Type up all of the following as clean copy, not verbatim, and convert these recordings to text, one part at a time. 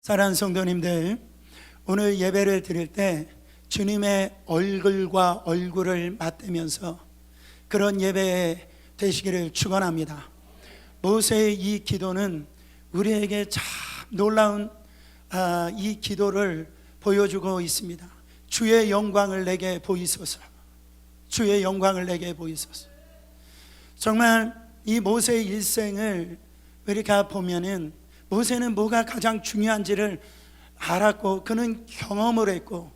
사랑하는 성도님들, 오늘 예배를 드릴 때 주님의 얼굴과 얼굴을 맞대면서 그런 예배 되시기를 축원합니다. 모세의 이 기도는 우리에게 참 놀라운 이 기도를 보여주고 있습니다. 주의 영광을 내게 보이소서. 주의 영광을 내게 보이소서. 정말 이 모세의 일생을 우리가 보면은 모세는 뭐가 가장 중요한지를 알았고 그는 경험을 했고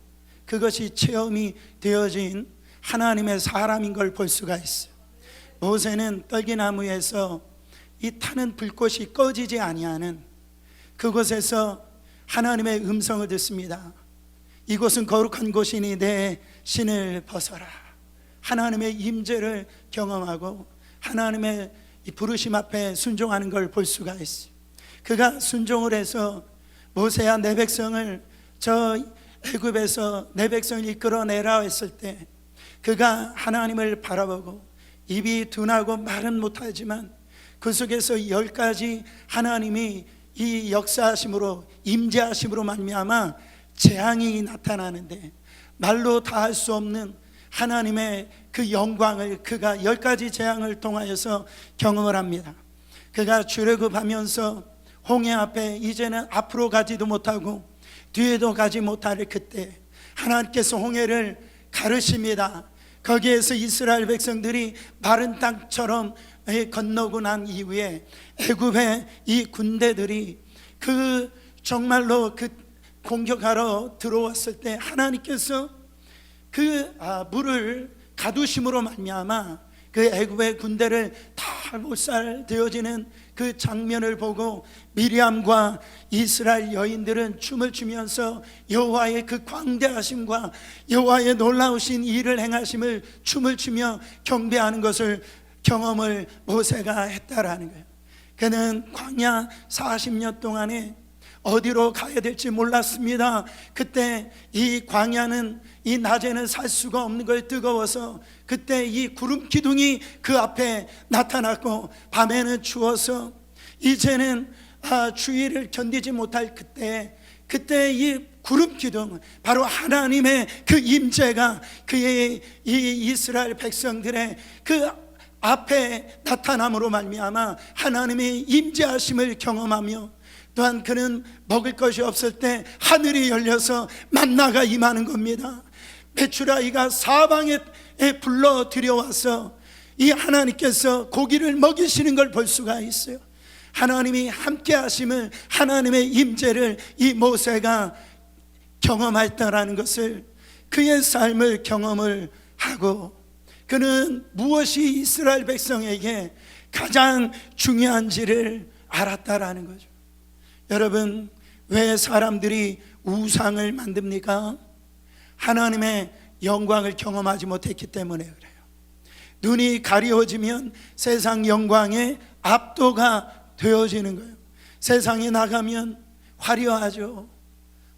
그것이 체험이 되어진 하나님의 사람인 걸 볼 수가 있어요. 모세는 떨기나무에서 이 타는 불꽃이 꺼지지 아니하는 그곳에서 하나님의 음성을 듣습니다. 이곳은 거룩한 곳이니 내 신을 벗어라. 하나님의 임재를 경험하고 하나님의 이 부르심 앞에 순종하는 걸 볼 수가 있어요. 그가 순종을 해서 모세야 내 백성을 저 애굽에서 내 백성을 이끌어내라 했을 때 그가 하나님을 바라보고 입이 둔하고 말은 못하지만 그 속에서 10가지 하나님이 이 역사하심으로 임재하심으로 말미암아 재앙이 나타나는데 말로 다 할 수 없는 하나님의 그 영광을 그가 10가지 재앙을 통하여서 경험을 합니다. 그가 출애굽하면서 홍해 앞에 이제는 앞으로 가지도 못하고 뒤에도 가지 못할 그때 하나님께서 홍해를 가르십니다. 거기에서 이스라엘 백성들이 마른 땅처럼 건너고 난 이후에 애굽의 이 군대들이 그 정말로 그 공격하러 들어왔을 때 하나님께서 그 물을 가두심으로 말미암아 그 애굽의 군대를 다 몰살 되어지는 그 장면을 보고 미리암과 이스라엘 여인들은 춤을 추면서 여호와의 그 광대하심과 여호와의 놀라우신 일을 행하심을 춤을 추며 경배하는 것을 경험을 모세가 했다라는 거예요. 그는 광야 40년 동안에 어디로 가야 될지 몰랐습니다. 그때 이 광야는 이 낮에는 살 수가 없는 걸 뜨거워서 그때 이 구름 기둥이 그 앞에 나타났고 밤에는 추워서 이제는 추위를 견디지 못할 그때 이 구름 기둥 바로 하나님의 그 임재가 그의 이 이스라엘 백성들의 그 앞에 나타남으로 말미암아 하나님의 임재하심을 경험하며 또한 그는 먹을 것이 없을 때 하늘이 열려서 만나가 임하는 겁니다. 메추라기가 사방에 불러 들여와서 이 하나님께서 고기를 먹이시는 걸 볼 수가 있어요. 하나님이 함께 하심을 하나님의 임재를 이 모세가 경험했다라는 것을 그의 삶을 경험을 하고 그는 무엇이 이스라엘 백성에게 가장 중요한지를 알았다라는 거죠. 여러분, 왜 사람들이 우상을 만듭니까? 하나님의 영광을 경험하지 못했기 때문에 그래요. 눈이 가리워지면 세상 영광에 압도가 되어지는 거예요. 세상에 나가면 화려하죠.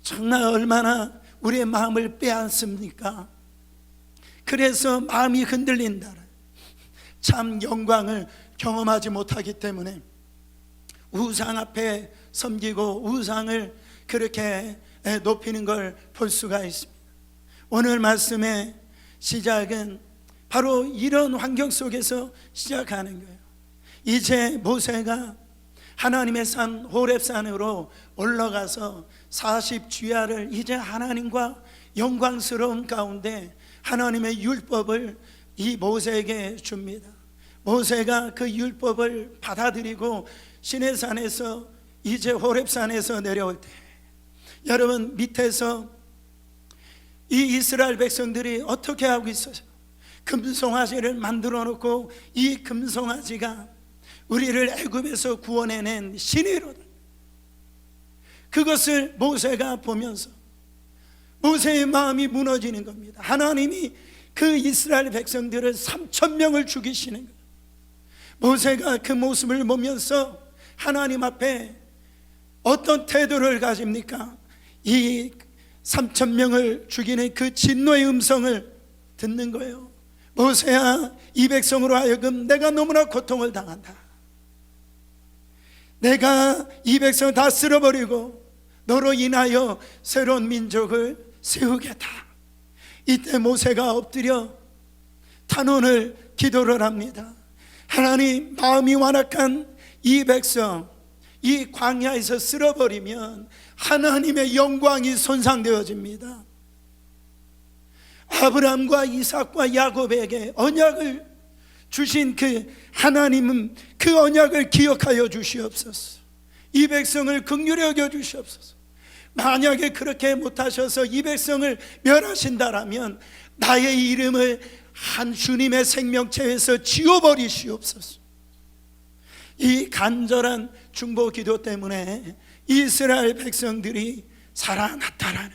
정말 얼마나 우리의 마음을 빼앗습니까? 그래서 마음이 흔들린다. 참 영광을 경험하지 못하기 때문에 우상 앞에 섬기고 우상을 그렇게 높이는 걸 볼 수가 있습니다. 오늘 말씀의 시작은 바로 이런 환경 속에서 시작하는 거예요. 이제 모세가 하나님의 산 호렙산으로 올라가서 40주야를 이제 하나님과 영광스러운 가운데 하나님의 율법을 이 모세에게 줍니다. 모세가 그 율법을 받아들이고 시내산에서 이제 호렙산에서 내려올 때 여러분 밑에서 이 이스라엘 백성들이 어떻게 하고 있어요? 금송아지를 만들어 놓고 이 금송아지가 우리를 애굽에서 구원해낸 신이로다. 그것을 모세가 보면서 모세의 마음이 무너지는 겁니다. 하나님이 그 이스라엘 백성들을 3,000명을 죽이시는 거예요. 모세가 그 모습을 보면서 하나님 앞에 어떤 태도를 가집니까? 이 3,000명을 죽이는 그 진노의 음성을 듣는 거예요. 모세야, 이 백성으로 하여금 내가 너무나 고통을 당한다. 내가 이 백성을 다 쓸어버리고 너로 인하여 새로운 민족을 세우겠다. 이때 모세가 엎드려 탄원을 기도를 합니다. 하나님, 마음이 완악한 이 백성, 이 광야에서 쓸어버리면 하나님의 영광이 손상되어집니다. 아브라함과 이삭과 야곱에게 언약을 주신 그 하나님은 그 언약을 기억하여 주시옵소서. 이 백성을 긍휼히 여겨 주시옵소서. 만약에 그렇게 못하셔서 이 백성을 멸하신다라면 나의 이름을 한 주님의 생명체에서 지워버리시옵소서. 이 간절한 중보 기도 때문에 이스라엘 백성들이 살아났다라는,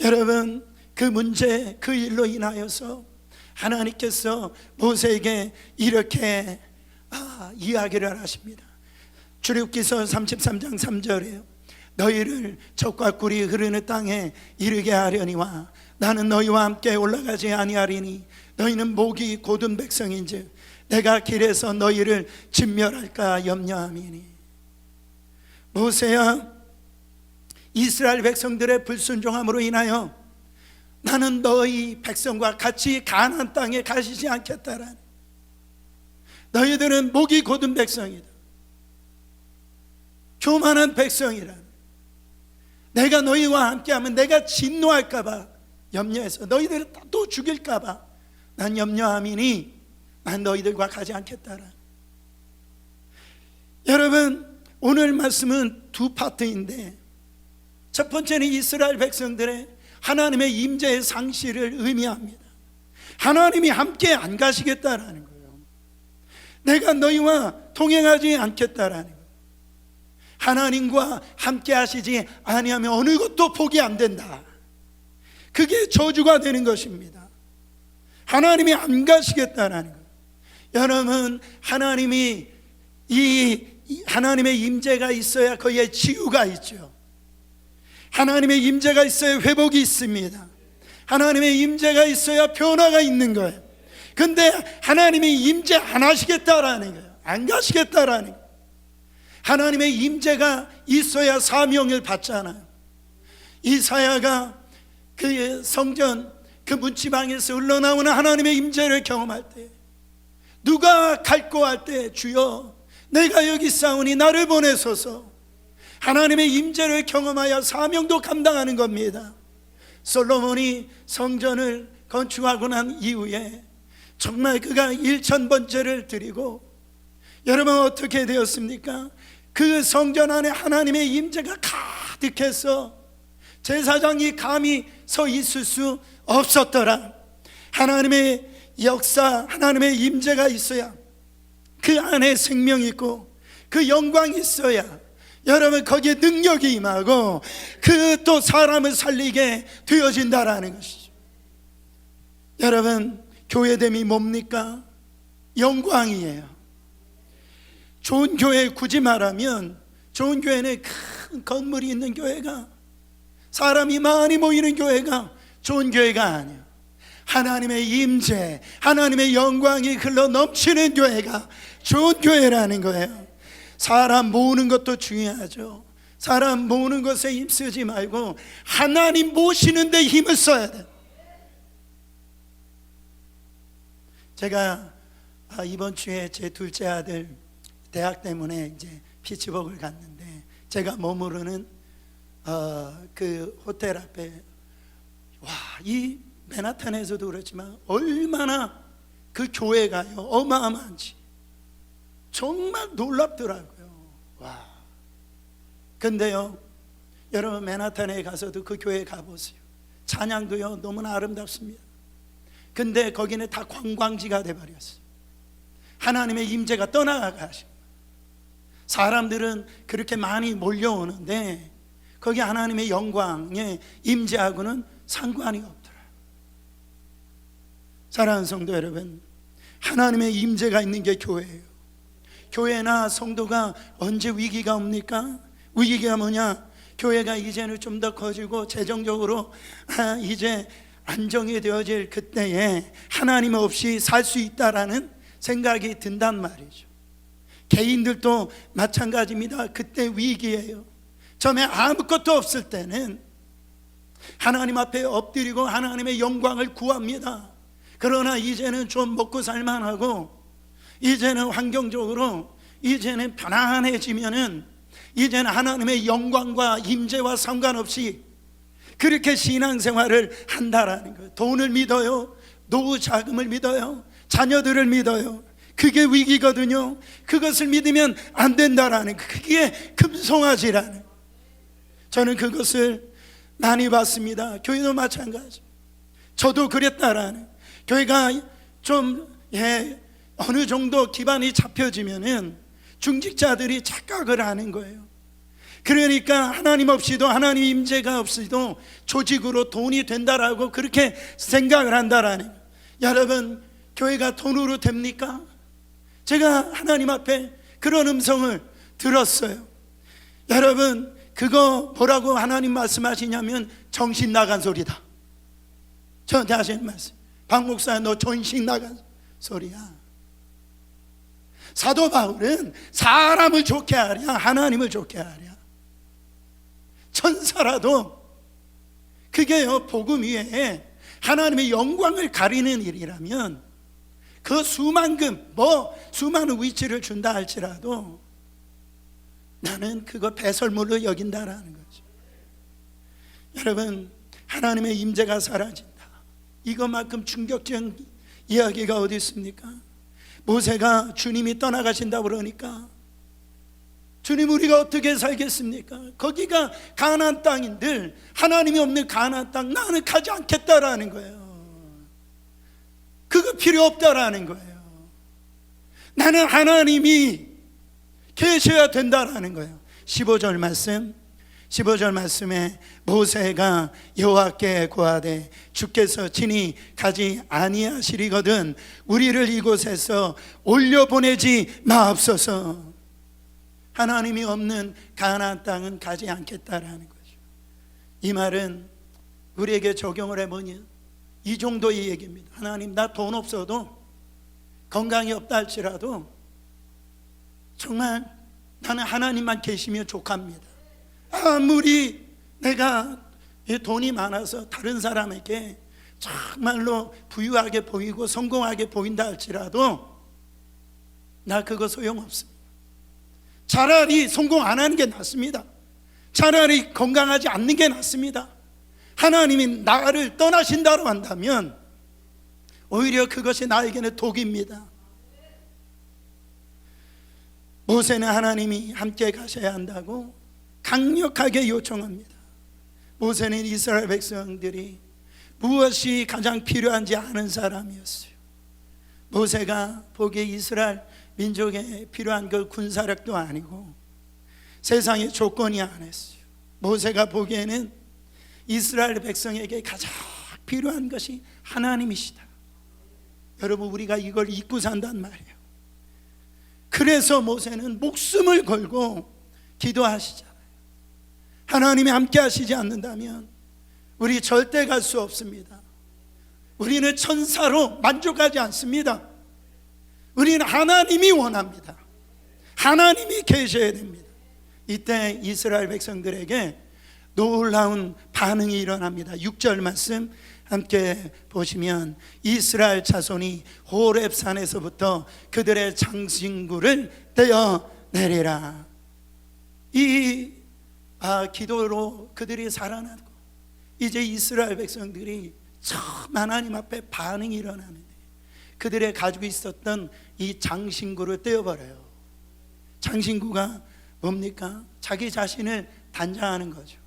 여러분, 그 문제, 그 일로 인하여서 하나님께서 모세에게 이렇게 이야기를 하십니다. 출애굽기서 33장 3절에요. 너희를 적과 꿀이 흐르는 땅에 이르게 하려니와 나는 너희와 함께 올라가지 아니하리니 너희는 목이 곧은 백성인즉 내가 길에서 너희를 진멸할까 염려함이니. 모세야, 이스라엘 백성들의 불순종함으로 인하여 나는 너희 백성과 같이 가나안 땅에 가시지 않겠다라니. 너희들은 목이 곧은 백성이다, 교만한 백성이라. 내가 너희와 함께하면 내가 진노할까 봐 염려해서 너희들을 또 죽일까 봐 난 염려함이니 난 너희들과 가지 않겠다라. 여러분, 오늘 말씀은 두 파트인데, 첫 번째는 이스라엘 백성들의 하나님의 임재의 상실을 의미합니다. 하나님이 함께 안 가시겠다라는 거예요. 내가 너희와 동행하지 않겠다라는 거예요. 하나님과 함께 하시지 아니하면 어느 것도 복이 안 된다. 그게 저주가 되는 것입니다. 하나님이 안 가시겠다라는 거예요. 여러분, 하나님이 하나님의 임재가 있어야 거기에 치유가 있죠. 하나님의 임재가 있어야 회복이 있습니다. 하나님의 임재가 있어야 변화가 있는 거예요. 근데 하나님이 임재 안 하시겠다라는 거예요. 안 가시겠다라는 거예요. 하나님의 임재가 있어야 사명을 받잖아요. 이사야가 그 성전 그 문지방에서 흘러나오는 하나님의 임재를 경험할 때, 누가 갈고 할 때 주여 내가 여기 있사오니 나를 보내소서, 하나님의 임재를 경험하여 사명도 감당하는 겁니다. 솔로몬이 성전을 건축하고 난 이후에 정말 그가 1000번째를 드리고, 여러분 어떻게 되었습니까? 그 성전 안에 하나님의 임재가 가득해서 제사장이 감히 서 있을 수 없었더라. 하나님의 역사, 하나님의 임재가 있어야 그 안에 생명이 있고 그 영광이 있어야 여러분 거기에 능력이 임하고 그 또 사람을 살리게 되어진다라는 것이죠. 여러분, 교회됨이 뭡니까? 영광이에요. 좋은 교회 굳이 말하면, 좋은 교회는 큰 건물이 있는 교회가, 사람이 많이 모이는 교회가 좋은 교회가 아니에요. 하나님의 임재, 하나님의 영광이 흘러 넘치는 교회가 좋은 교회라는 거예요. 사람 모으는 것도 중요하죠. 사람 모으는 것에 힘쓰지 말고 하나님 모시는 데 힘을 써야 돼요. 제가 이번 주에 제 둘째 아들 대학 때문에 이제 피츠버그를 갔는데, 제가 머무르는 그 호텔 앞에, 이 맨하탄에서도 그렇지만 얼마나 그 교회가요 어마어마한지 정말 놀랍더라고요. 근데요, 여러분 맨하탄에 가서도 그 교회 가보세요. 찬양도요 너무나 아름답습니다. 근데 거기는 다 관광지가 돼버렸어요. 하나님의 임재가 떠나가시고, 사람들은 그렇게 많이 몰려오는데 거기 하나님의 영광에 임재하고는 상관이 없더라고요. 사랑하는 성도 여러분, 하나님의 임재가 있는 게 교회예요. 교회나 성도가 언제 위기가 옵니까? 위기가 뭐냐? 교회가 이제는 좀 더 커지고 재정적으로 이제 안정이 되어질 그때에 하나님 없이 살 수 있다라는 생각이 든단 말이죠. 개인들도 마찬가지입니다. 그때 위기예요. 처음에 아무것도 없을 때는 하나님 앞에 엎드리고 하나님의 영광을 구합니다. 그러나 이제는 좀 먹고 살만하고 이제는 환경적으로 이제는 편안해지면은 이제는 하나님의 영광과 임재와 상관없이 그렇게 신앙생활을 한다라는 거예요. 돈을 믿어요, 노후 자금을 믿어요, 자녀들을 믿어요. 그게 위기거든요. 그것을 믿으면 안 된다라는 거예요. 그게 금송아지라는 거예요. 저는 그것을 많이 봤습니다. 교회도 마찬가지. 저도 그랬다라는. 교회가 좀 어느 정도 기반이 잡혀지면은 중직자들이 착각을 하는 거예요. 그러니까 하나님 없이도, 하나님 임재가 없이도 조직으로 돈이 된다라고 그렇게 생각을 한다라는 거예요. 여러분, 교회가 돈으로 됩니까? 제가 하나님 앞에 그런 음성을 들었어요. 여러분, 그거 뭐라고 하나님 말씀하시냐면 정신 나간 소리다. 저한테 하시는 말씀, 박 목사 너 정신 나간 소리야. 사도 바울은 사람을 좋게 하랴 하나님을 좋게 하랴. 천사라도 그게요, 복음 위에 하나님의 영광을 가리는 일이라면 그 수만금 수많은 위치를 준다 할지라도 나는 그거 배설물로 여긴다라는 거죠. 여러분, 하나님의 임재가 사라진다, 이것만큼 충격적인 이야기가 어디 있습니까? 모세가 주님이 떠나가신다고 그러니까 주님 우리가 어떻게 살겠습니까? 거기가 가나안 땅인들 하나님이 없는 가나안 땅 나는 가지 않겠다라는 거예요. 그거 필요 없다라는 거예요. 나는 하나님이 계셔야 된다라는 거예요. 15절 말씀에 모세가 여호와께 고하되 주께서 친히 가지 아니하시리거든 우리를 이곳에서 올려보내지 마옵소서. 하나님이 없는 가나안 땅은 가지 않겠다라는 거죠. 이 말은 우리에게 적용을 해보니 이 정도의 얘기입니다. 하나님, 나 돈 없어도 건강이 없다 할지라도 정말 나는 하나님만 계시면 족합니다. 아무리 내가 돈이 많아서 다른 사람에게 정말로 부유하게 보이고 성공하게 보인다 할지라도 나 그거 소용없습니다. 차라리 성공 안 하는 게 낫습니다. 차라리 건강하지 않는 게 낫습니다. 하나님이 나를 떠나신다고 한다면 오히려 그것이 나에게는 독입니다. 모세는 하나님이 함께 가셔야 한다고 강력하게 요청합니다. 모세는 이스라엘 백성들이 무엇이 가장 필요한지 아는 사람이었어요. 모세가 보기에 이스라엘 민족에 필요한 그 군사력도 아니고 세상의 조건이 아니었어요. 모세가 보기에는 이스라엘 백성에게 가장 필요한 것이 하나님이시다. 여러분, 우리가 이걸 잊고 산단 말이에요. 그래서 모세는 목숨을 걸고 기도하시잖아요. 하나님이 함께 하시지 않는다면 우리 절대 갈 수 없습니다. 우리는 천사로 만족하지 않습니다. 우리는 하나님이 원합니다. 하나님이 계셔야 됩니다. 이때 이스라엘 백성들에게 놀라운 반응이 일어납니다. 6절 말씀 함께 보시면 이스라엘 자손이 호렙산에서부터 그들의 장신구를 떼어내리라. 이 기도로 그들이 살아나고 이제 이스라엘 백성들이 처음 하나님 앞에 반응이 일어나는데 그들의 가지고 있었던 이 장신구를 떼어버려요. 장신구가 뭡니까? 자기 자신을 단장하는 거죠.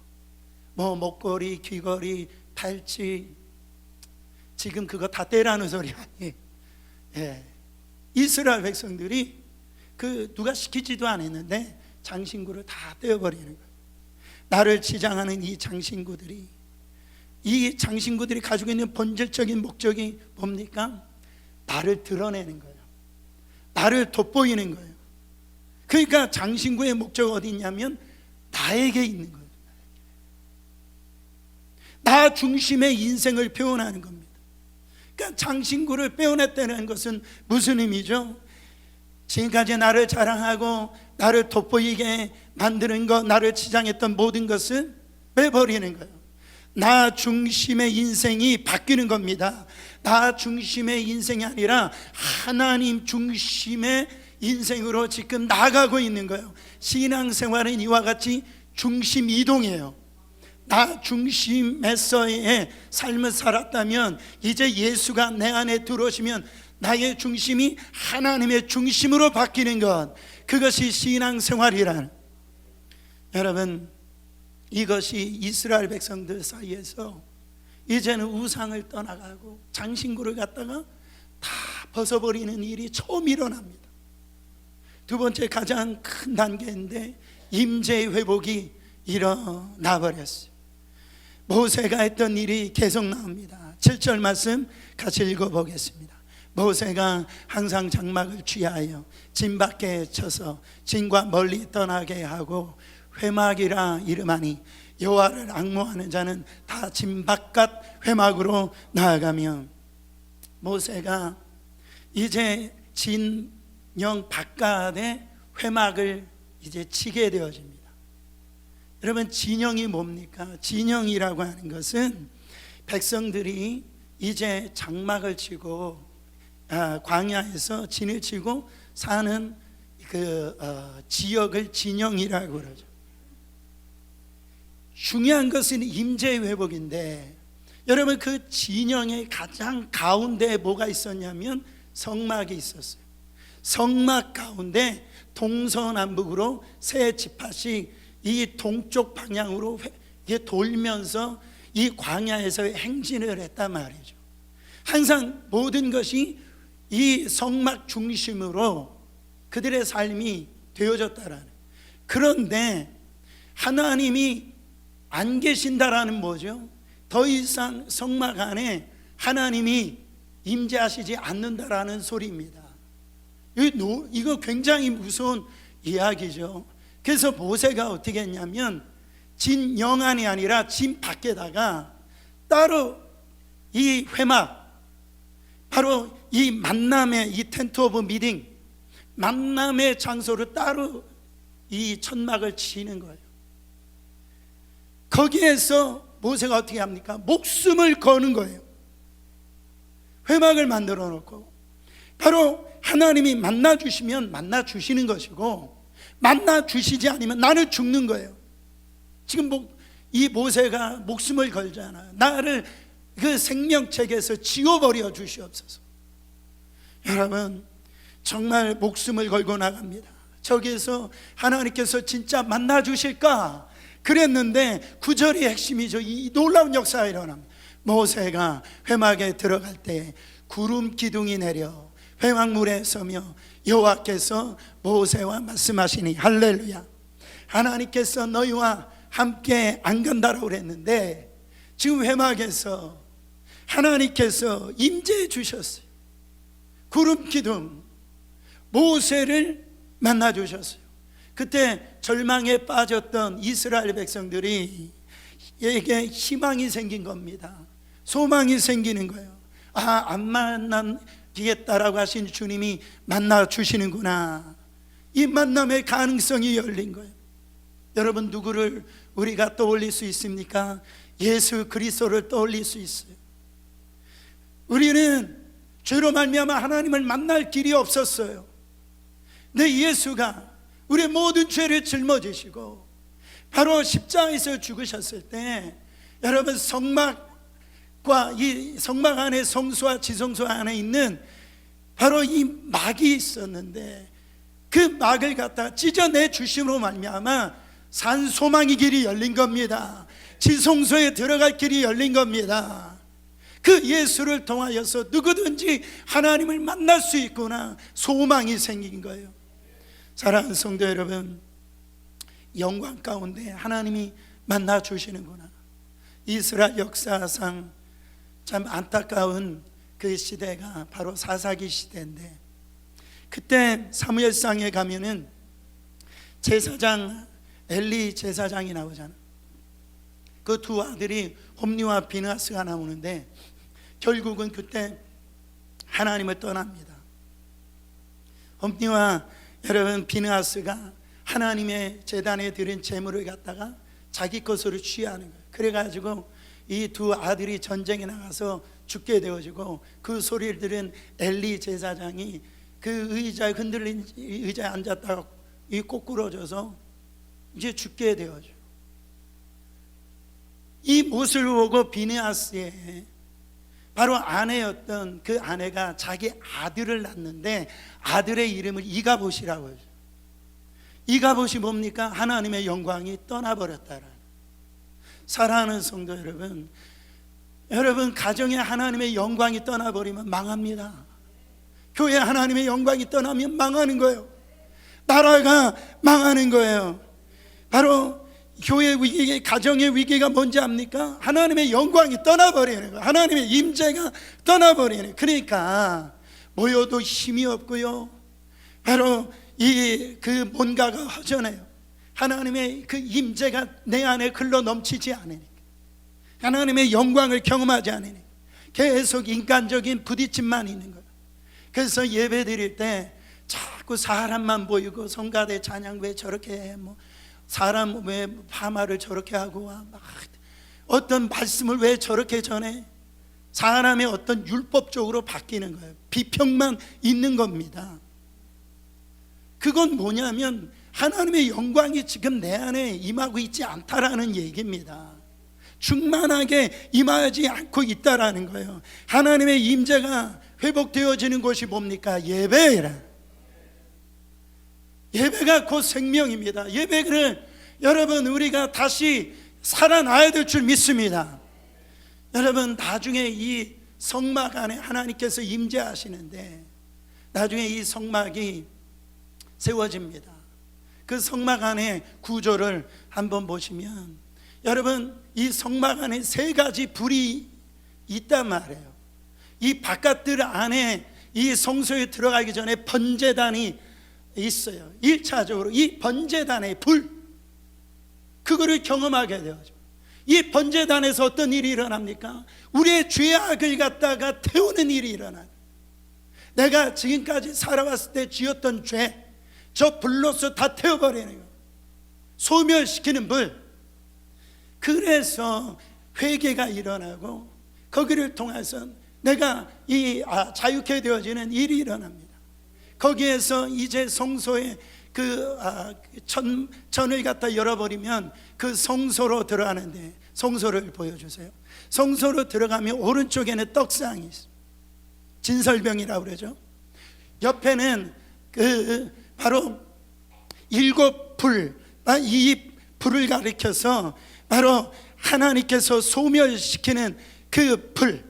목걸이, 귀걸이, 팔찌, 지금 그거 다 떼라는 소리 아니에요. 이스라엘 백성들이 누가 시키지도 않았는데 장신구를 다 떼어버리는 거예요. 나를 지장하는 이 장신구들이 가지고 있는 본질적인 목적이 뭡니까? 나를 드러내는 거예요. 나를 돋보이는 거예요. 그러니까 장신구의 목적이 어디 있냐면 나에게 있는 거예요. 나 중심의 인생을 표현하는 겁니다. 그러니까 장신구를 빼어냈다는 것은 무슨 의미죠? 지금까지 나를 자랑하고 나를 돋보이게 만드는 것, 나를 치장했던 모든 것은 왜 버리는 거예요? 나 중심의 인생이 바뀌는 겁니다. 나 중심의 인생이 아니라 하나님 중심의 인생으로 지금 나아가고 있는 거예요. 신앙생활은 이와 같이 중심 이동이에요. 나 중심에서의 삶을 살았다면 이제 예수가 내 안에 들어오시면 나의 중심이 하나님의 중심으로 바뀌는 것, 그것이 신앙생활이라는. 여러분, 이것이 이스라엘 백성들 사이에서 이제는 우상을 떠나가고 장신구를 갖다가 다 벗어버리는 일이 처음 일어납니다. 두 번째 가장 큰 단계인데 임재의 회복이 일어나 버렸어요. 모세가 했던 일이 계속 나옵니다. 7절 말씀 같이 읽어보겠습니다. 모세가 항상 장막을 취하여 진 밖에 쳐서 진과 멀리 떠나게 하고 회막이라 이름하니 여호와를 앙모하는 자는 다 진 바깥 회막으로 나아가며, 모세가 이제 진영 바깥에 회막을 이제 치게 되어집니다. 여러분, 진영이 뭡니까? 진영이라고 하는 것은 백성들이 이제 장막을 치고 광야에서 진을 치고 사는 그 지역을 진영이라고 그러죠. 중요한 것은 임재의 회복인데, 여러분, 그 진영의 가장 가운데에 뭐가 있었냐면 성막이 있었어요. 성막 가운데 동서남북으로 세 지파씩 이 동쪽 방향으로 돌면서 이 광야에서 행진을 했단 말이죠. 항상 모든 것이 이 성막 중심으로 그들의 삶이 되어졌다라는. 그런데 하나님이 안 계신다라는 뭐죠? 더 이상 성막 안에 하나님이 임재하시지 않는다라는 소리입니다. 이거 굉장히 무서운 이야기죠. 그래서 모세가 어떻게 했냐면 진 영안이 아니라 진 밖에다가 따로 이 회막, 바로 이 만남의 이 텐트 오브 미팅, 만남의 장소를 따로 이 천막을 치는 거예요. 거기에서 모세가 어떻게 합니까? 목숨을 거는 거예요. 회막을 만들어 놓고, 바로 하나님이 만나 주시면 만나 주시는 것이고, 만나 주시지 않으면 나는 죽는 거예요. 지금 이 모세가 목숨을 걸잖아요. 나를 그 생명책에서 지워버려 주시옵소서. 여러분, 정말 목숨을 걸고 나갑니다. 저기에서 하나님께서 진짜 만나 주실까 그랬는데 9절이 핵심이죠. 이 놀라운 역사가 일어납니다. 모세가 회막에 들어갈 때 구름 기둥이 내려 회막물에 서며 여호와께서 모세와 말씀하시니, 할렐루야, 하나님께서 너희와 함께 안 간다라고 그랬는데 지금 회막에서 하나님께서 임재해 주셨어요. 구름 기둥, 모세를 만나 주셨어요. 그때 절망에 빠졌던 이스라엘 백성들이 에게 희망이 생긴 겁니다. 소망이 생기는 거예요. 안 만나겠다라고 하신 주님이 만나 주시는구나. 이 만남의 가능성이 열린 거예요. 여러분, 누구를 우리가 떠올릴 수 있습니까? 예수 그리스도를 떠올릴 수 있어요. 우리는 죄로 말미암아 하나님을 만날 길이 없었어요. 내 예수가 우리의 모든 죄를 짊어지시고 바로 십자가에서 죽으셨을 때, 여러분, 성막과 이 성막 안에 성소와 지성소 안에 있는 바로 이 막이 있었는데 그 막을 갖다 찢어내 주심으로 말미암아 산 소망의 길이 열린 겁니다. 지성소에 들어갈 길이 열린 겁니다. 그 예수를 통하여서 누구든지 하나님을 만날 수 있구나, 소망이 생긴 거예요. 사랑하는 성도 여러분, 영광 가운데 하나님이 만나 주시는구나. 이스라엘 역사상 참 안타까운 그 시대가 바로 사사기 시대인데, 그때 사무엘상에 가면은 제사장 엘리 제사장이 나오잖아. 그 두 아들이 홈리와 비느하스가 나오는데 결국은 그때 하나님을 떠납니다. 홈니와 여러분 비느하스가 하나님의 제단에 드린 제물을 갖다가 자기 것으로 취하는 거예요. 그래가지고 이 두 아들이 전쟁에 나가서 죽게 되어지고, 그 소리를 들은 엘리 제사장이 그 의자에 흔들린 의자에 앉았다가 이 꼬꾸러져서 이제 죽게 되어져. 이 모습을 보고 비느하스의 바로 아내였던 그 아내가 자기 아들을 낳는데 아들의 이름을 이가봇이라고 하죠. 이가봇이 뭡니까? 하나님의 영광이 떠나버렸다라는. 사랑하는 성도 여러분, 여러분 가정에 하나님의 영광이 떠나버리면 망합니다. 교회 하나님의 영광이 떠나면 망하는 거예요. 나라가 망하는 거예요. 바로 교회 위기, 가정의 위기가 뭔지 압니까? 하나님의 영광이 떠나버리는 거예요. 하나님의 임재가 떠나버리는 거예요. 그러니까 모여도 힘이 없고요, 바로 그 뭔가가 허전해요. 하나님의 그 임재가 내 안에 흘러 넘치지 않으니까, 하나님의 영광을 경험하지 않으니까 계속 인간적인 부딪힘만 있는 거예요. 그래서 예배 드릴 때 자꾸 사람만 보이고, 성가대 찬양 왜 저렇게 해, 뭐 사람 왜 파마를 저렇게 하고, 막 어떤 말씀을 왜 저렇게 전해, 사람의 어떤 율법적으로 바뀌는 거예요. 비평만 있는 겁니다. 그건 뭐냐면 하나님의 영광이 지금 내 안에 임하고 있지 않다라는 얘기입니다. 충만하게 임하지 않고 있다라는 거예요. 하나님의 임재가 회복되어지는 곳이 뭡니까? 예배라. 예배가 곧 생명입니다. 예배를 여러분 우리가 다시 살아나야 될 줄 믿습니다. 여러분 나중에 이 성막 안에 하나님께서 임재하시는데, 나중에 이 성막이 세워집니다. 그 성막 안에 구조를 한번 보시면, 여러분 이 성막 안에 세 가지 불이 있단 말이에요. 이 바깥들 안에 이 성소에 들어가기 전에 번제단이 있어요. 1차적으로 이 번제단의 불, 그거를 경험하게 되어죠. 이 번제단에서 어떤 일이 일어납니까? 우리의 죄악을 갖다가 태우는 일이 일어나요. 내가 지금까지 살아왔을 때 지었던 죄, 저 불로서 다 태워버리는 거예요. 소멸시키는 불. 그래서 회개가 일어나고, 거기를 통해서 내가 자유케 되어지는 일이 일어납니다. 거기에서 이제 성소에 전을 갖다 열어버리면 그 성소로 들어가는데, 성소를 보여주세요. 성소로 들어가면 오른쪽에는 떡상이 있어요. 진설병이라고 그러죠. 옆에는 바로 7불, 이 불을 가리켜서 바로 하나님께서 소멸시키는 그 불,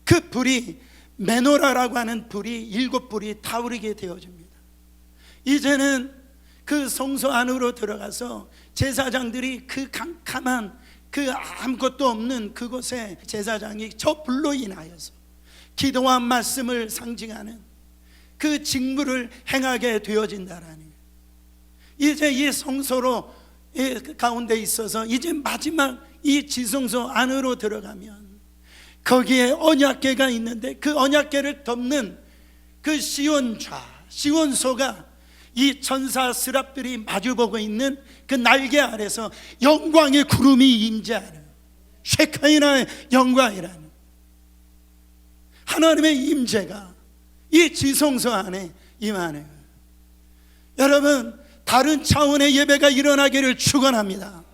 그 불이 메노라라고 하는 불이 7불이 타오르게 되어집니다. 이제는 그 성소 안으로 들어가서 제사장들이 그 캄캄한 그 아무것도 없는 그곳에 제사장이 저 불로 인하여서 기도와 말씀을 상징하는 그 직무를 행하게 되어진다라는 거예요. 이제 이 성소로 가운데 있어서 이제 마지막 이 지성소 안으로 들어가면 거기에 언약궤가 있는데, 그 언약궤를 덮는 그 시온소가 이 천사 스랍들이 마주보고 있는 그 날개 아래서 영광의 구름이 임재하는, 쉐카이나의 영광이라는 하나님의 임재가 이 지성소 안에 임하는 거예요. 여러분 다른 차원의 예배가 일어나기를 축원합니다.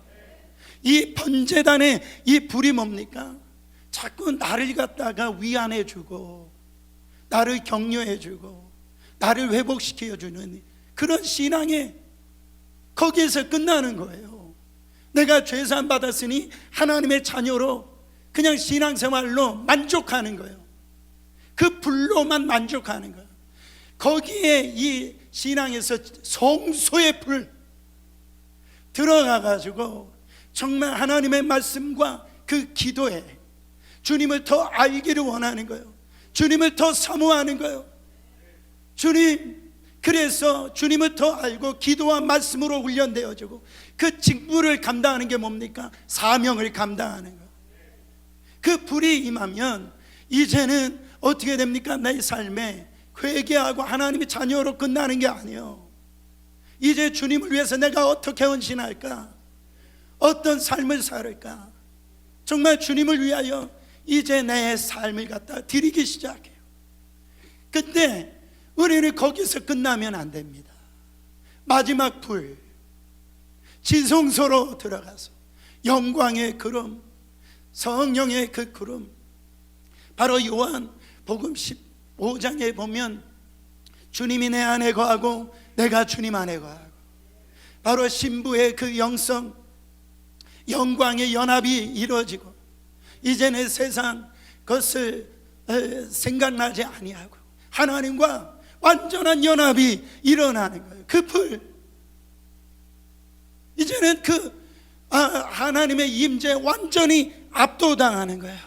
이 번제단의 이 불이 뭡니까? 자꾸 나를 갖다가 위안해주고, 나를 격려해주고, 나를 회복시켜주는 그런 신앙에 거기에서 끝나는 거예요. 내가 죄사함 받았으니 하나님의 자녀로 그냥 신앙생활로 만족하는 거예요. 그 불로만 만족하는 거예요. 거기에 이 신앙에서 성소의 불 들어가가지고 정말 하나님의 말씀과 그 기도에 주님을 더 알기를 원하는 거예요. 주님을 더 사모하는 거예요. 주님, 그래서 주님을 더 알고 기도와 말씀으로 훈련되어지고 그 직무를 감당하는 게 뭡니까? 사명을 감당하는 거예요. 그 불이 임하면 이제는 어떻게 됩니까? 내 삶에 회개하고 하나님의 자녀로 끝나는 게 아니에요. 이제 주님을 위해서 내가 어떻게 헌신할까? 어떤 삶을 살을까? 정말 주님을 위하여 이제 내 삶을 갖다 드리기 시작해요. 근데 우리는 거기서 끝나면 안 됩니다. 마지막 불, 지성소로 들어가서 영광의 구름, 성령의 그 구름, 바로 요한 복음 15장에 보면 주님이 내 안에 거하고 내가 주님 안에 거하고, 바로 신부의 그 영성, 영광의 연합이 이루어지고, 이제는 세상 것을 생각나지 아니하고 하나님과 완전한 연합이 일어나는 거예요. 그 불, 이제는 하나님의 임재에 완전히 압도당하는 거예요.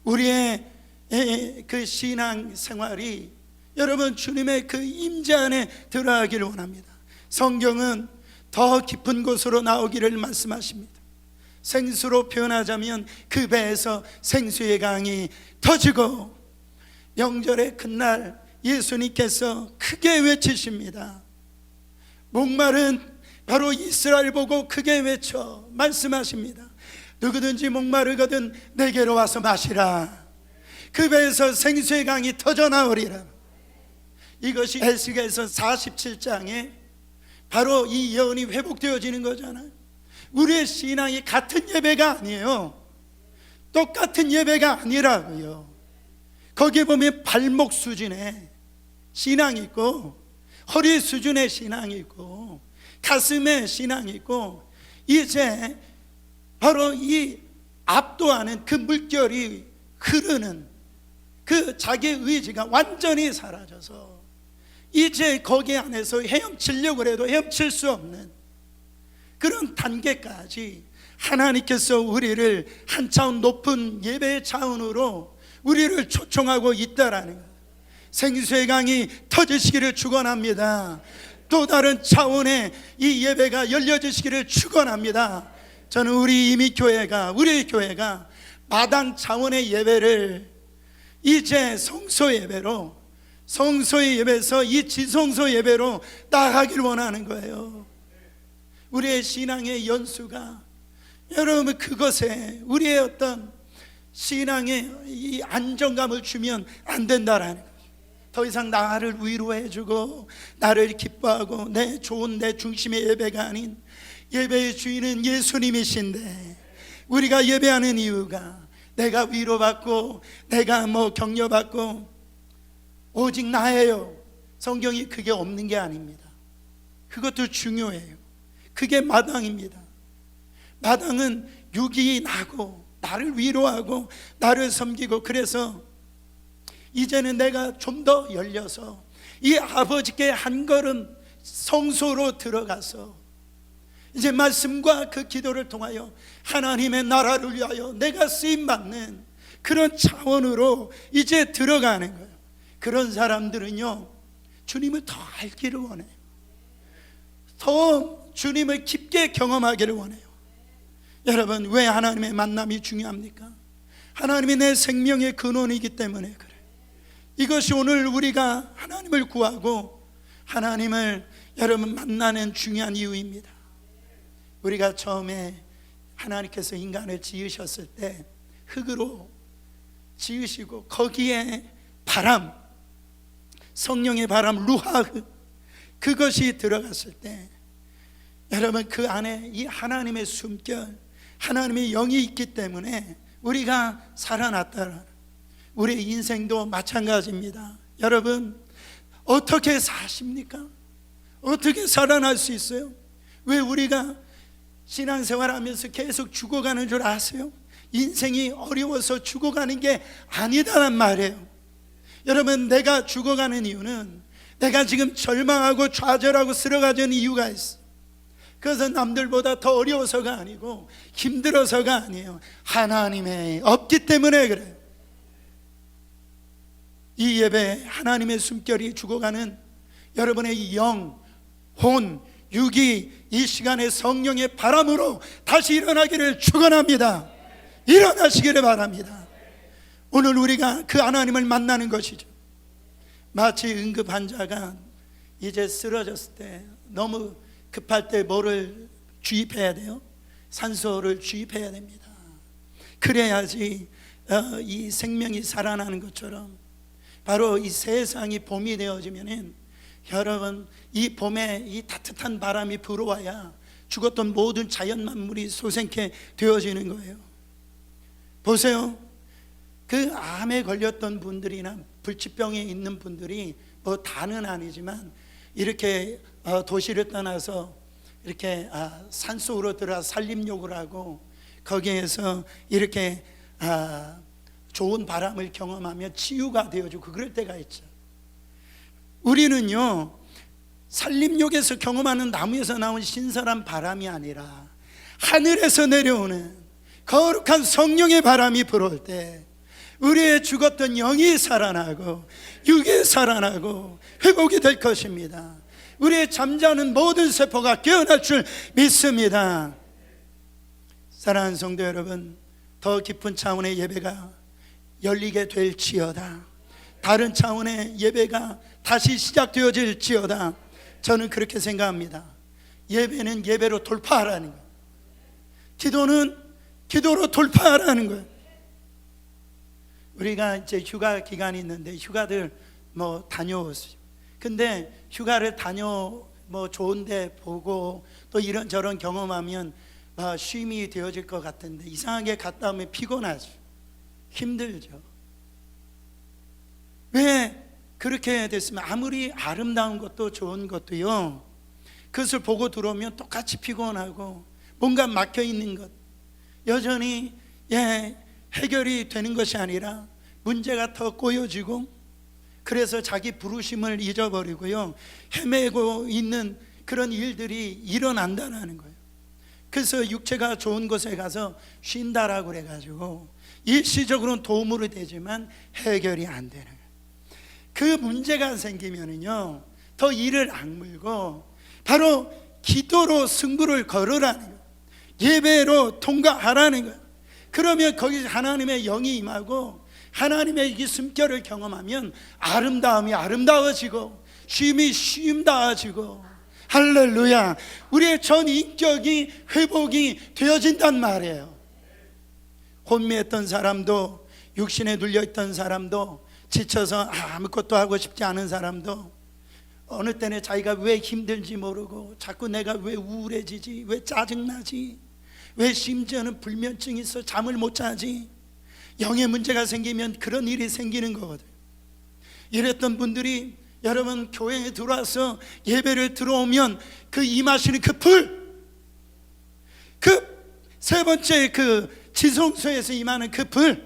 우리의 그 신앙 생활이 여러분 주님의 그 임재 안에 들어가기를 원합니다. 성경은 더 깊은 곳으로 나오기를 말씀하십니다. 생수로 표현하자면 그 배에서 생수의 강이 터지고, 명절의 그날 예수님께서 크게 외치십니다. 목마른 바로 이스라엘 보고 크게 외쳐 말씀하십니다. 누구든지 목마르거든 내게로 와서 마시라. 그 배에서 생수의 강이 터져 나오리라. 이것이 에스겔서 47장에 바로 이 예언이 회복되어지는 거잖아요. 우리의 신앙이 같은 예배가 아니에요. 똑같은 예배가 아니라고요. 거기에 보면 발목 수준의 신앙이 있고, 허리 수준의 신앙이 있고, 가슴의 신앙이 있고, 이제 바로 이 압도하는 그 물결이 흐르는 그 자기의 의지가 완전히 사라져서 이제 거기 안에서 헤엄치려고 해도 헤엄칠 수 없는 그런 단계까지 하나님께서 우리를 한 차원 높은 예배의 차원으로 우리를 초청하고 있다라는 거예요. 생수의 강이 터지시기를 축원합니다. 또 다른 차원의 이 예배가 열려지시기를 축원합니다. 저는 우리 교회가 마당 차원의 예배를 이제 성소 예배로, 성소의 예배에서 이 지성소 예배로 나가길 원하는 거예요. 우리의 신앙의 연수가 여러분 그것에 우리의 어떤 신앙의 이 안정감을 주면 안 된다라는 거예요. 더 이상 나를 위로해주고 나를 기뻐하고 내 좋은 내 중심의 예배가 아닌, 예배의 주인은 예수님이신데 우리가 예배하는 이유가 내가 위로받고 내가 격려받고 오직 나예요. 성경이 그게 없는 게 아닙니다. 그것도 중요해요. 그게 마당입니다. 마당은 육이 나고 나를 위로하고 나를 섬기고, 그래서 이제는 내가 좀 더 열려서 이 아버지께 한 걸음 성소로 들어가서 이제 말씀과 그 기도를 통하여 하나님의 나라를 위하여 내가 쓰임받는 그런 차원으로 이제 들어가는 거예요. 그런 사람들은요 주님을 더 알기를 원해요. 더 주님을 깊게 경험하기를 원해요. 여러분, 왜 하나님의 만남이 중요합니까? 하나님이 내 생명의 근원이기 때문에 그래요. 이것이 오늘 우리가 하나님을 구하고 하나님을 여러분 만나는 중요한 이유입니다. 우리가 처음에 하나님께서 인간을 지으셨을 때 흙으로 지으시고 거기에 바람, 성령의 바람, 루하흐, 그것이 들어갔을 때 여러분 그 안에 이 하나님의 숨결, 하나님의 영이 있기 때문에 우리가 살아났다라는, 우리의 인생도 마찬가지입니다. 여러분 어떻게 사십니까? 어떻게 살아날 수 있어요? 왜 우리가 신앙생활하면서 계속 죽어가는 줄 아세요? 인생이 어려워서 죽어가는 게 아니다란 말이에요. 여러분, 내가 죽어가는 이유는 내가 지금 절망하고 좌절하고 쓰러가는 이유가 있어. 그것은 남들보다 더 어려워서가 아니고 힘들어서가 아니에요. 하나님의 없기 때문에 그래요. 이 예배에 하나님의 숨결이 죽어가는 여러분의 영, 혼, 육이 이 시간에 성령의 바람으로 다시 일어나기를 축원합니다. 일어나시기를 바랍니다. 오늘 우리가 그 하나님을 만나는 것이죠. 마치 응급 환자가 이제 쓰러졌을 때 너무 급할 때 뭐를 주입해야 돼요? 산소를 주입해야 됩니다. 그래야지 이 생명이 살아나는 것처럼 바로 이 세상이 봄이 되어지면은 여러분, 이 봄에 이 따뜻한 바람이 불어와야 죽었던 모든 자연 만물이 소생케 되어지는 거예요. 보세요. 그 암에 걸렸던 분들이나 불치병에 있는 분들이 뭐 다는 아니지만 이렇게 도시를 떠나서 이렇게 산속으로 들어가 산림욕을 하고 거기에서 이렇게 좋은 바람을 경험하며 치유가 되어지고 그럴 때가 있죠. 우리는요, 산림욕에서 경험하는 나무에서 나온 신선한 바람이 아니라 하늘에서 내려오는 거룩한 성령의 바람이 불어올 때 우리의 죽었던 영이 살아나고 육이 살아나고 회복이 될 것입니다. 우리의 잠자는 모든 세포가 깨어날 줄 믿습니다. 사랑하는 성도 여러분, 더 깊은 차원의 예배가 열리게 될지어다. 다른 차원의 예배가 다시 시작되어질지어다. 저는 그렇게 생각합니다. 예배는 예배로 돌파하라는 거예요. 기도는 기도로 돌파하라는 거예요. 우리가 이제 휴가 기간이 있는데 휴가들 뭐 다녀오세요. 근데 휴가를 뭐 좋은데 보고 또 이런저런 경험하면 쉼이 되어질 것 같은데 이상하게 갔다 오면 피곤하죠. 힘들죠. 왜 그렇게 됐으면 아무리 아름다운 것도 좋은 것도요, 그것을 보고 들어오면 똑같이 피곤하고 뭔가 막혀있는 것, 여전히 해결이 되는 것이 아니라 문제가 더 꼬여지고 그래서 자기 부르심을 잊어버리고요, 헤매고 있는 그런 일들이 일어난다는 거예요. 그래서 육체가 좋은 곳에 가서 쉰다라고 그래가지고 일시적으로는 도움으로 되지만 해결이 안 되는 거예요. 그 문제가 생기면은요, 더 이를 악물고 바로 기도로 승부를 걸으라는 거예요. 예배로 통과하라는 거예요. 그러면 거기서 하나님의 영이 임하고 하나님의 이 숨결을 경험하면 아름다움이 아름다워지고 쉼이 쉼다워지고, 할렐루야, 우리의 전 인격이 회복이 되어진단 말이에요. 혼미했던 사람도, 육신에 눌려있던 사람도, 지쳐서 아무것도 하고 싶지 않은 사람도, 어느 때는 자기가 왜 힘들지 모르고 자꾸 내가 왜 우울해지지, 왜 짜증나지, 왜 심지어는 불면증이 있어 잠을 못 자지, 영의 문제가 생기면 그런 일이 생기는 거거든요. 이랬던 분들이 여러분 교회에 들어와서 예배를 들어오면 그 임하시는 그 불, 그 세 번째 그 지성소에서 임하는 그 불,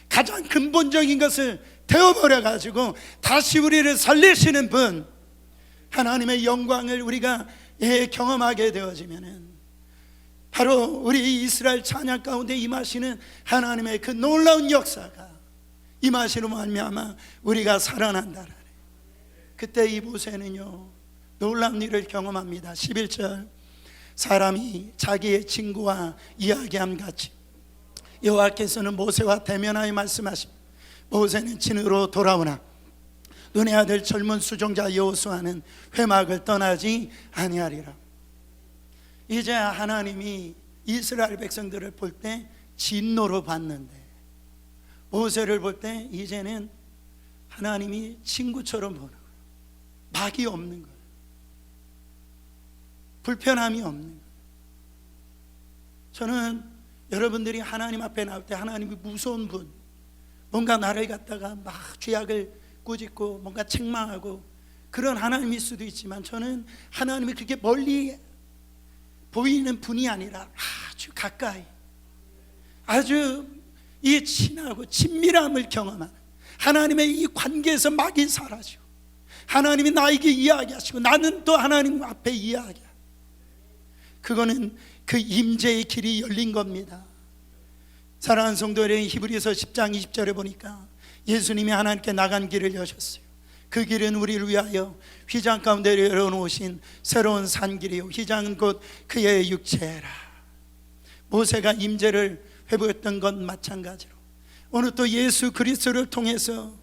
가장 근본적인 것을 태워버려가지고 다시 우리를 살리시는 분, 하나님의 영광을 우리가 경험하게 되어지면은 바로 우리 이스라엘 찬양 가운데 임하시는 하나님의 그 놀라운 역사가 임하시는 말미암아 우리가 살아난다. 그때 이 모세는요, 놀라운 일을 경험합니다. 11절, 사람이 자기의 친구와 이야기함 같이 여호와께서는 모세와 대면하여 말씀하십니다. 모세는 진으로 돌아오나 눈의 아들 젊은 수종자 여호수아는 회막을 떠나지 아니하리라. 이제 하나님이 이스라엘 백성들을 볼 때 진노로 봤는데, 모세를 볼 때 이제는 하나님이 친구처럼 보는 거예요. 막이 없는 거예요. 불편함이 없는 거예요. 저는 여러분들이 하나님 앞에 나올 때 하나님이 무서운 분, 뭔가 나를 갖다가 막 죄악을 꾸짖고 뭔가 책망하고 그런 하나님일 수도 있지만, 저는 하나님이 그렇게 멀리 보이는 분이 아니라 아주 가까이, 아주 이 친하고 친밀함을 경험하는 하나님의 이 관계에서 막이 사라지고 하나님이 나에게 이야기하시고 나는 또 하나님 앞에 이야기하고, 그거는 그 임재의 길이 열린 겁니다. 사랑하는 성도 여러분, 히브리서 10장 20절에 보니까 예수님이 하나님께 나간 길을 여셨어요. 그 길은 우리를 위하여 휘장 가운데 열어놓으신 새로운 산길이요, 휘장은 곧 그의 육체라. 모세가 임재를 회복했던 것 마찬가지로 오늘 또 예수 그리스도를 통해서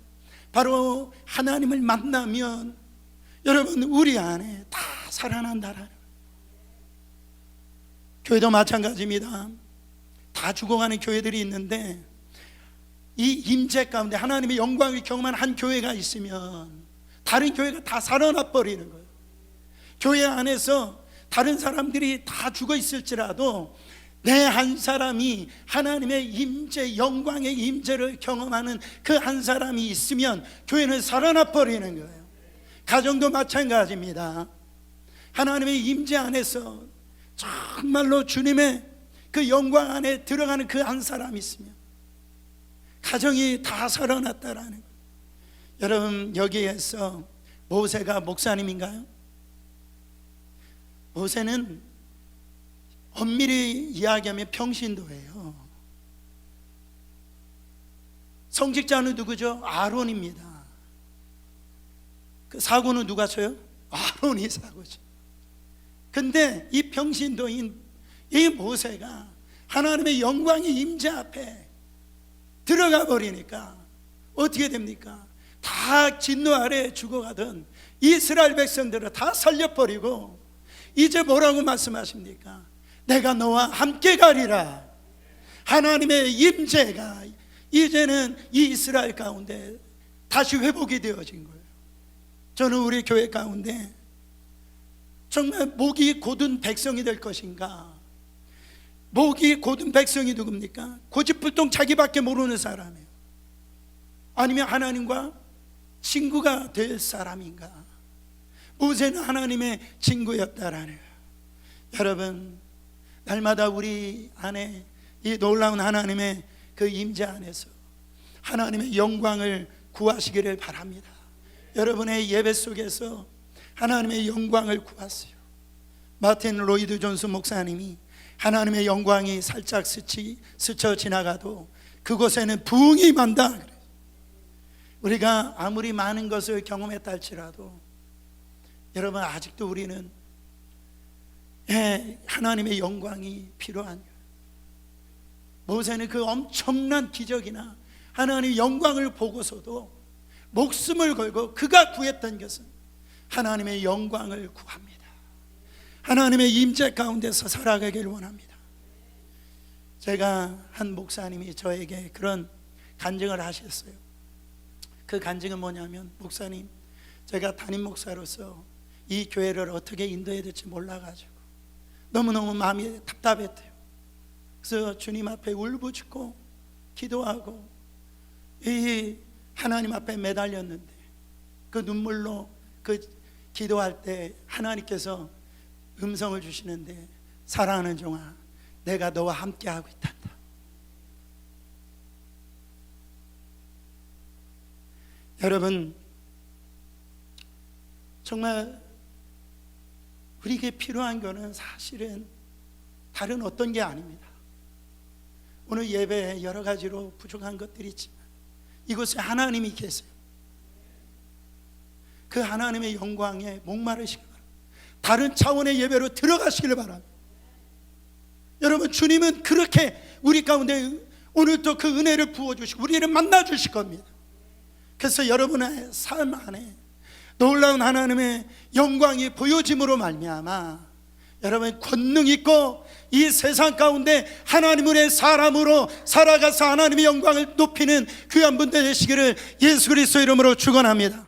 바로 하나님을 만나면 여러분 우리 안에 다 살아난다라는 거예요. 교회도 마찬가지입니다. 다 죽어가는 교회들이 있는데 이 임재 가운데 하나님의 영광을 경험한 한 교회가 있으면 다른 교회가 다 살아나 버리는 거예요. 교회 안에서 다른 사람들이 다 죽어 있을지라도 내 한 사람이 하나님의 임재, 영광의 임재를 경험하는 그 한 사람이 있으면 교회는 살아나 버리는 거예요. 가정도 마찬가지입니다. 하나님의 임재 안에서 정말로 주님의 그 영광 안에 들어가는 그 한 사람이 있으면 가정이 다 살아났다라는 거예요. 여러분, 여기에서 모세가 목사님인가요? 모세는 엄밀히 이야기하면 평신도예요. 성직자는 누구죠? 아론입니다. 그 사고는 누가 쳐요? 아론이 사고죠. 근데 이 평신도인 이 모세가 하나님의 영광의 임재 앞에 들어가 버리니까 어떻게 됩니까? 다 진노 아래 죽어가던 이스라엘 백성들을 다 살려버리고 이제 뭐라고 말씀하십니까? 내가 너와 함께 가리라. 하나님의 임재가 이제는 이 이스라엘 가운데 다시 회복이 되어진 거예요. 저는 우리 교회 가운데 정말 목이 곧은 백성이 될 것인가? 목이 곧은 백성이 누굽니까? 고집불통 자기밖에 모르는 사람이에요. 아니면 하나님과 친구가 될 사람인가? 모세는 하나님의 친구였다라는 거예요. 여러분, 날마다 우리 안에 이 놀라운 하나님의 그 임재 안에서 하나님의 영광을 구하시기를 바랍니다. 여러분의 예배 속에서 하나님의 영광을 구하세요. 마틴 로이드 존스 목사님이 하나님의 영광이 살짝 스쳐 지나가도 그곳에는 부흥이 임한다 그래요. 우리가 아무리 많은 것을 경험했다 할지라도 여러분, 아직도 우리는 하나님의 영광이 필요한 거예요. 모세는 그 엄청난 기적이나 하나님의 영광을 보고서도 목숨을 걸고 그가 구했던 것은 하나님의 영광을 구합니다. 하나님의 임재 가운데서 살아가길 원합니다. 제가 한 목사님이 저에게 그런 간증을 하셨어요. 그 간증은 뭐냐면, 목사님, 제가 담임 목사로서 이 교회를 어떻게 인도해야 될지 몰라가지고 너무너무 마음이 답답했대요. 그래서 주님 앞에 울부짖고 기도하고 이 하나님 앞에 매달렸는데 그 눈물로 그 기도할 때 하나님께서 음성을 주시는데, 사랑하는 종아, 내가 너와 함께하고 있단다. 여러분, 정말 우리에게 필요한 것은 사실은 다른 어떤 게 아닙니다. 오늘 예배에 여러 가지로 부족한 것들이 있지만 이곳에 하나님이 계세요. 그 하나님의 영광에 목마르시길 바랍니다. 다른 차원의 예배로 들어가시길 바랍니다. 여러분, 주님은 그렇게 우리 가운데 오늘도 그 은혜를 부어주시고 우리를 만나주실 겁니다. 그래서 여러분의 삶 안에 놀라운 하나님의 영광이 보여짐으로 말미암아 여러분 권능 있고 이 세상 가운데 하나님의 사람으로 살아가서 하나님의 영광을 높이는 귀한 분들 되시기를 예수 그리스도 이름으로 축원합니다.